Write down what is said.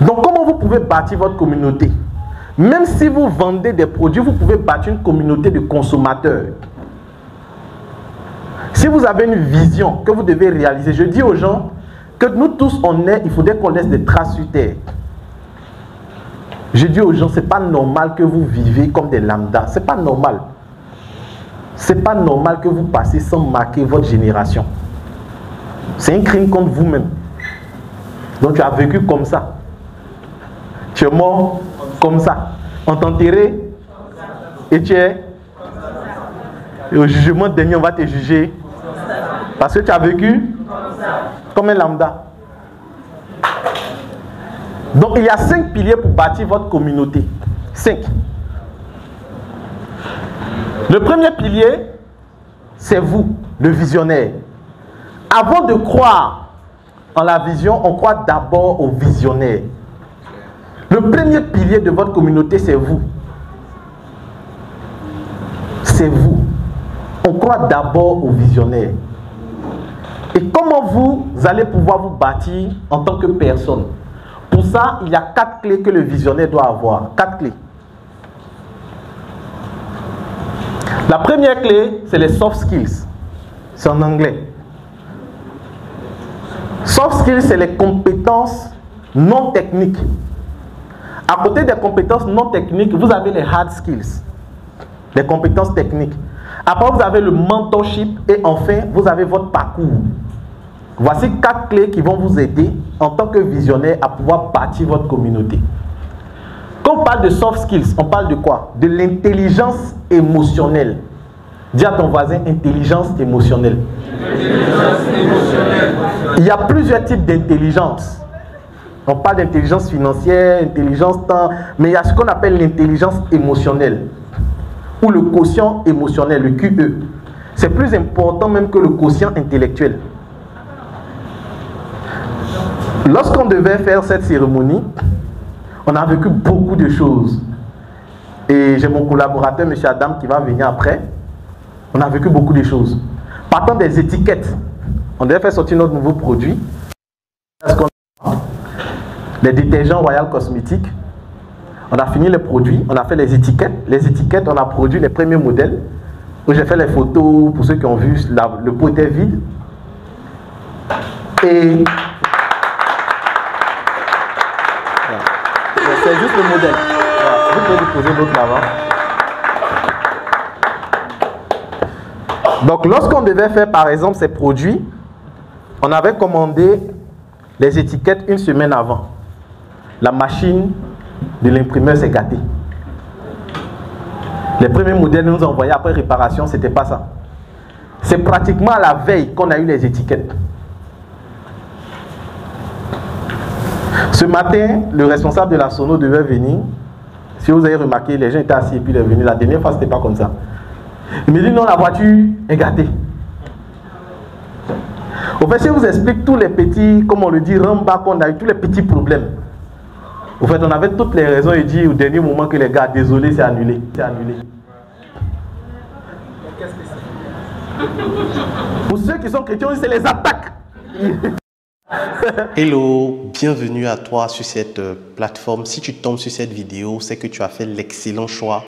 Donc, comment vous pouvez bâtir votre communauté? Même si vous vendez des produits, vous pouvez bâtir une communauté de consommateurs. Si vous avez une vision que vous devez réaliser, je dis aux gens que nous tous, il faudrait qu'on laisse des traces sur terre. Je dis aux gens, c'est pas normal que vous vivez comme des lambdas. C'est pas normal. C'est pas normal que vous passez sans marquer votre génération. C'est un crime contre vous-même. Donc tu as vécu comme ça. Tu es mort comme ça. On t'a enterré et tu es. Et au jugement dernier, on va te juger parce que tu as vécu comme un lambda. Donc il y a 5 piliers pour bâtir votre communauté. 5. Le premier pilier, c'est vous, le visionnaire. Avant de croire en la vision, on croit d'abord au visionnaire. Le premier pilier de votre communauté, c'est vous. C'est vous. On croit d'abord au visionnaire. Et comment vous allez pouvoir vous bâtir en tant que personne? Pour ça, il y a 4 clés que le visionnaire doit avoir. 4 clés. La première clé, c'est les soft skills. C'est en anglais. Soft skills, c'est les compétences non techniques. À côté des compétences non techniques, vous avez les hard skills, les compétences techniques. Après, vous avez le mentorship et enfin, vous avez votre parcours. Voici 4 clés qui vont vous aider en tant que visionnaire à pouvoir bâtir votre communauté. Quand on parle de soft skills, on parle de quoi? De l'intelligence émotionnelle. Dis à ton voisin, intelligence émotionnelle. Il y a plusieurs types d'intelligence. On parle d'intelligence financière, intelligence temps, mais il y a ce qu'on appelle l'intelligence émotionnelle ou le quotient émotionnel, le QE. C'est plus important même que le quotient intellectuel. Lorsqu'on devait faire cette cérémonie, on a vécu beaucoup de choses. Et j'ai mon collaborateur, M. Adam, qui va venir après. On a vécu beaucoup de choses. Partant des étiquettes, on devait faire sortir notre nouveau produit. Les détergents Royal Cosmétiques. On a fini les produits, on a fait les étiquettes. Les étiquettes, on a produit les premiers modèles. Où j'ai fait les photos pour ceux qui ont vu, le pot était vide. Et voilà. C'est juste le modèle. Voilà. Vous pouvez déposer l'autre là-bas. Donc lorsqu'on devait faire par exemple ces produits, on avait commandé les étiquettes une semaine avant. La machine de l'imprimeur s'est gâtée. Les premiers modèles nous ont envoyés après réparation, c'était pas ça. C'est pratiquement à la veille qu'on a eu les étiquettes. Ce matin, le responsable de la Sono devait venir. Si vous avez remarqué, les gens étaient assis et puis il est venu. La dernière fois, c'était pas comme ça. Il me dit non, la voiture est gâtée. Au fait, si je vous explique tous les petits, comme on le dit, ramba qu'on a eu, tous les petits problèmes. Au fait, on avait toutes les raisons et dit au dernier moment que les gars, désolé, c'est annulé. C'est annulé. Pour ceux qui sont chrétiens, c'est les attaques. Hello, bienvenue à toi sur cette plateforme. Si tu tombes sur cette vidéo, c'est que tu as fait l'excellent choix